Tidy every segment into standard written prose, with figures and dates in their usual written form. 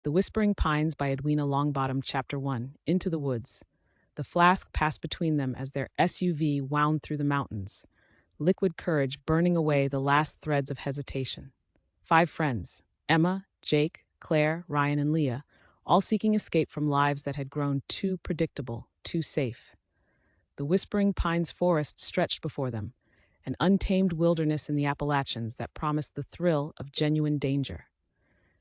The Whispering Pines by Edwina Longbottom, Chapter 1, Into the Woods. The flask passed between them as their SUV wound through the mountains, liquid courage burning away the last threads of hesitation. 5 friends, Emma, Jake, Claire, Ryan, and Leah, all seeking escape from lives that had grown too predictable, too safe. The Whispering Pines forest stretched before them, an untamed wilderness in the Appalachians that promised the thrill of genuine danger.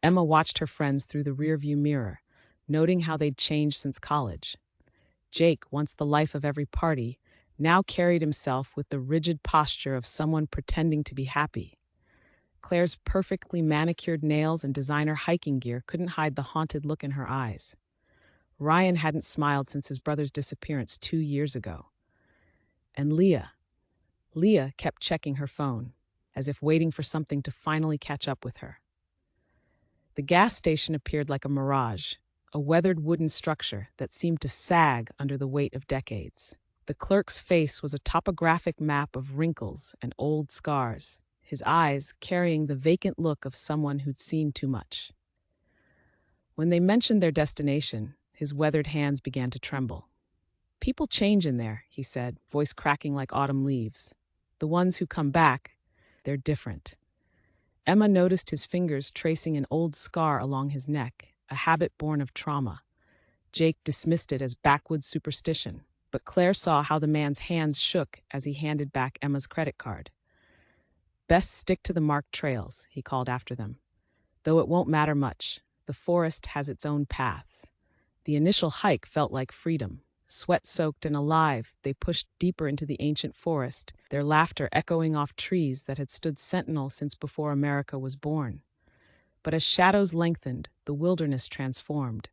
Emma watched her friends through the rearview mirror, noting how they'd changed since college. Jake, once the life of every party, now carried himself with the rigid posture of someone pretending to be happy. Claire's perfectly manicured nails and designer hiking gear couldn't hide the haunted look in her eyes. Ryan hadn't smiled since his brother's disappearance 2 years ago. And Leah kept checking her phone, as if waiting for something to finally catch up with her. The gas station appeared like a mirage, a weathered wooden structure that seemed to sag under the weight of decades. The clerk's face was a topographic map of wrinkles and old scars, his eyes carrying the vacant look of someone who'd seen too much. When they mentioned their destination, his weathered hands began to tremble. "People change in there," he said, voice cracking like autumn leaves. "The ones who come back, they're different." Emma noticed his fingers tracing an old scar along his neck, a habit born of trauma. Jake dismissed it as backwoods superstition, but Claire saw how the man's hands shook as he handed back Emma's credit card. "Best stick to the marked trails," he called after them. "Though it won't matter much, the forest has its own paths." The initial hike felt like freedom. Sweat-soaked and alive, they pushed deeper into the ancient forest, their laughter echoing off trees that had stood sentinel since before America was born. But as shadows lengthened, the wilderness transformed.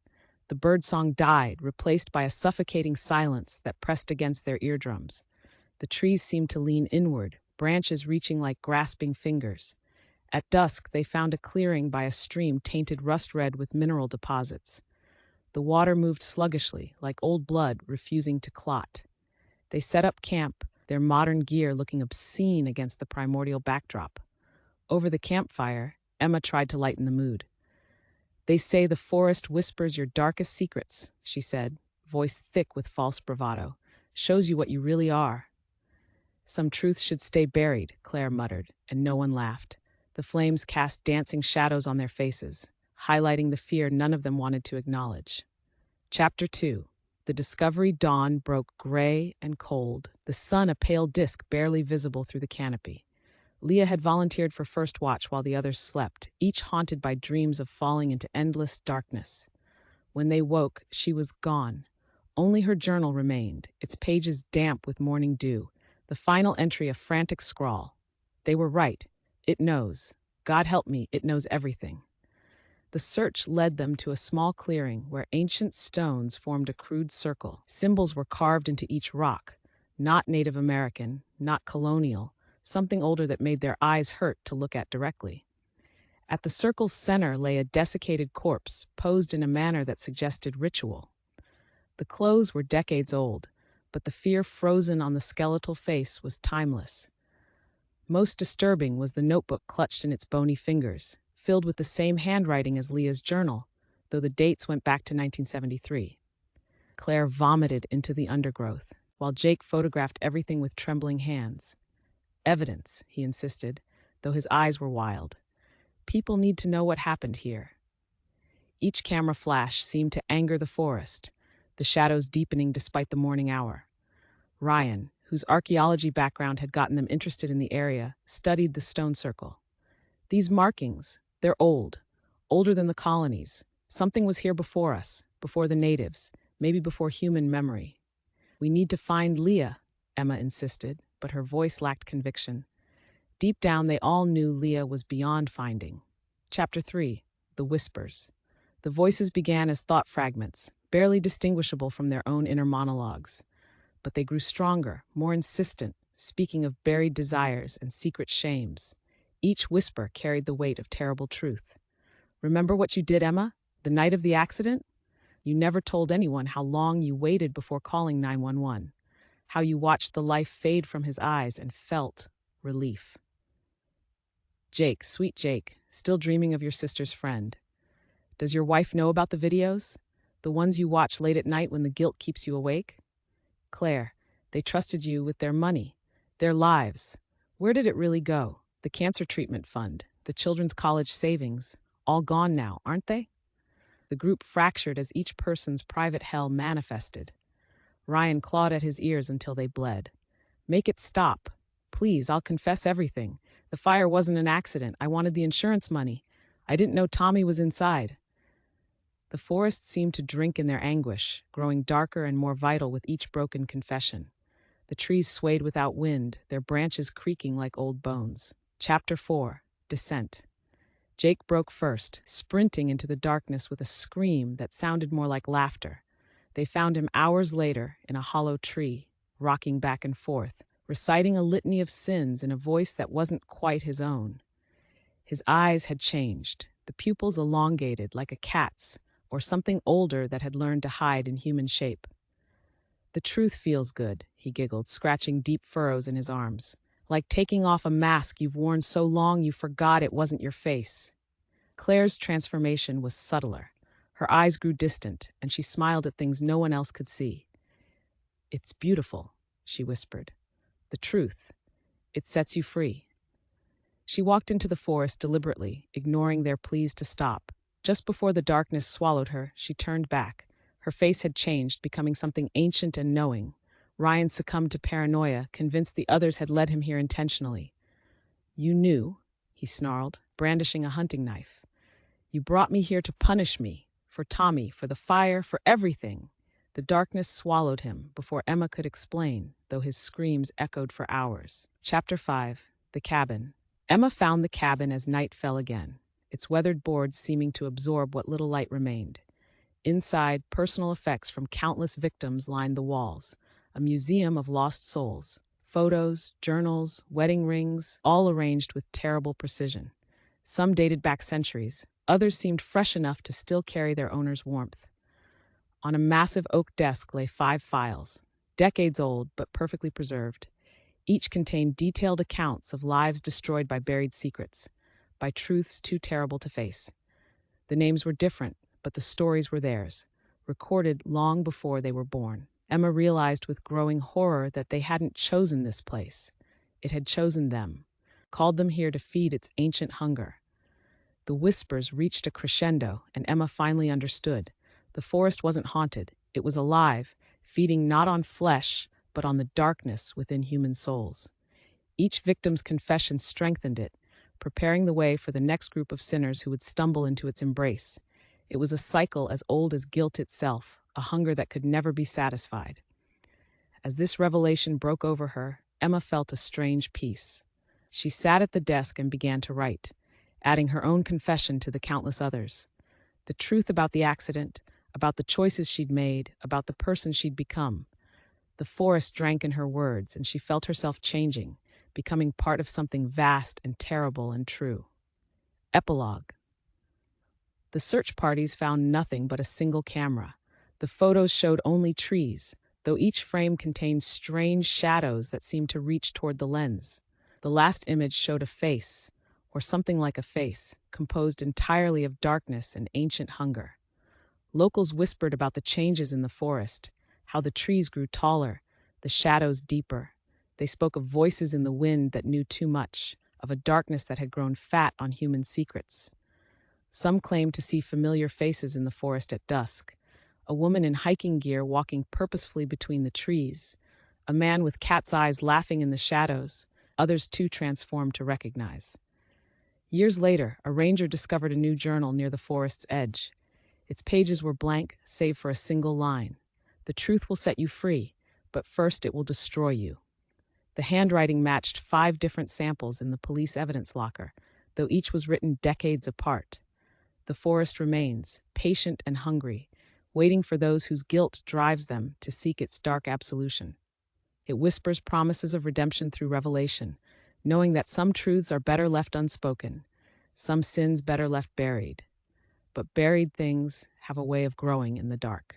The birdsong died, replaced by a suffocating silence that pressed against their eardrums. The trees seemed to lean inward, branches reaching like grasping fingers. At dusk, they found a clearing by a stream tainted rust-red with mineral deposits. The water moved sluggishly, like old blood refusing to clot. They set up camp, their modern gear looking obscene against the primordial backdrop. Over the campfire, Emma tried to lighten the mood. "They say the forest whispers your darkest secrets," she said, voice thick with false bravado. "Shows you what you really are." "Some truths should stay buried," Claire muttered, and no one laughed. The flames cast dancing shadows on their faces, highlighting the fear none of them wanted to acknowledge. Chapter 2. The Discovery dawn broke gray and cold, the sun a pale disk barely visible through the canopy. Leah had volunteered for first watch while the others slept, each haunted by dreams of falling into endless darkness. When they woke, she was gone. Only her journal remained, its pages damp with morning dew, the final entry a frantic scrawl. They were right. It knows. God help me, it knows everything. The search led them to a small clearing where ancient stones formed a crude circle. Symbols were carved into each rock, not Native American, not colonial, something older that made their eyes hurt to look at directly. At the circle's center lay a desiccated corpse, posed in a manner that suggested ritual. The clothes were decades old, but the fear frozen on the skeletal face was timeless. Most disturbing was the notebook clutched in its bony fingers, filled with the same handwriting as Leah's journal, though the dates went back to 1973. Claire vomited into the undergrowth, while Jake photographed everything with trembling hands. "Evidence," he insisted, though his eyes were wild. "People need to know what happened here." Each camera flash seemed to anger the forest, the shadows deepening despite the morning hour. Ryan, whose archaeology background had gotten them interested in the area, studied the stone circle. "These markings, they're old, older than the colonies. Something was here before us, before the natives, maybe before human memory." "We need to find Leah," Emma insisted, but her voice lacked conviction. Deep down, they all knew Leah was beyond finding. Chapter 3. The Whispers. The voices began as thought fragments, barely distinguishable from their own inner monologues. But they grew stronger, more insistent, speaking of buried desires and secret shames. Each whisper carried the weight of terrible truth. "Remember what you did, Emma? The night of the accident? You never told anyone how long you waited before calling 911, how you watched the life fade from his eyes and felt relief." "Jake, sweet Jake, still dreaming of your sister's friend." Does your wife know about the videos? The ones you watch late at night when the guilt keeps you awake? Claire, they trusted you with their money, their lives. Where did it really go? The cancer treatment fund, the children's college savings, all gone now, aren't they? The group fractured as each person's private hell manifested. Ryan clawed at his ears until they bled. Make it stop. Please, I'll confess everything. The fire wasn't an accident. I wanted the insurance money. I didn't know Tommy was inside. The forest seemed to drink in their anguish, growing darker and more vital with each broken confession. The trees swayed without wind, their branches creaking like old bones. Chapter 4. Descent. Jake broke first, sprinting into the darkness with a scream that sounded more like laughter. They found him hours later in a hollow tree, rocking back and forth, reciting a litany of sins in a voice that wasn't quite his own. His eyes had changed, the pupils elongated like a cat's, or something older that had learned to hide in human shape. The truth feels good, he giggled, scratching deep furrows in his arms. Like taking off a mask you've worn so long you forgot it wasn't your face. Claire's transformation was subtler. Her eyes grew distant, and she smiled at things no one else could see. It's beautiful, she whispered. The truth. It sets you free. She walked into the forest deliberately, ignoring their pleas to stop. Just before the darkness swallowed her, she turned back. Her face had changed, becoming something ancient and knowing. Ryan succumbed to paranoia, convinced the others had led him here intentionally. You knew, he snarled, brandishing a hunting knife. You brought me here to punish me, for Tommy, for the fire, for everything. The darkness swallowed him before Emma could explain, though his screams echoed for hours. Chapter 5. The Cabin. Emma found the cabin as night fell again, its weathered boards seeming to absorb what little light remained. Inside, personal effects from countless victims lined the walls, a museum of lost souls. Photos, journals, wedding rings, all arranged with terrible precision. Some dated back centuries, others seemed fresh enough to still carry their owner's warmth. On a massive oak desk lay 5 files, decades old but perfectly preserved. Each contained detailed accounts of lives destroyed by buried secrets, by truths too terrible to face. The names were different, but the stories were theirs, recorded long before they were born. Emma realized with growing horror that they hadn't chosen this place. It had chosen them, called them here to feed its ancient hunger. The whispers reached a crescendo, and Emma finally understood. The forest wasn't haunted. It was alive, feeding not on flesh, but on the darkness within human souls. Each victim's confession strengthened it, preparing the way for the next group of sinners who would stumble into its embrace. It was a cycle as old as guilt itself, a hunger that could never be satisfied. As this revelation broke over her, Emma felt a strange peace. She sat at the desk and began to write, adding her own confession to the countless others. The truth about the accident, about the choices she'd made, about the person she'd become. The forest drank in her words, and she felt herself changing, becoming part of something vast and terrible and true. Epilogue. The search parties found nothing but a single camera. The photos showed only trees, though each frame contained strange shadows that seemed to reach toward the lens. The last image showed a face, or something like a face, composed entirely of darkness and ancient hunger. Locals whispered about the changes in the forest, how the trees grew taller, the shadows deeper. They spoke of voices in the wind that knew too much, of a darkness that had grown fat on human secrets. Some claimed to see familiar faces in the forest at dusk, a woman in hiking gear walking purposefully between the trees, a man with cat's eyes laughing in the shadows, others too transformed to recognize. Years later, a ranger discovered a new journal near the forest's edge. Its pages were blank, save for a single line. The truth will set you free, but first it will destroy you. The handwriting matched 5 different samples in the police evidence locker, though each was written decades apart. The forest remains, patient and hungry, waiting for those whose guilt drives them to seek its dark absolution. It whispers promises of redemption through revelation, knowing that some truths are better left unspoken, some sins better left buried. But buried things have a way of growing in the dark.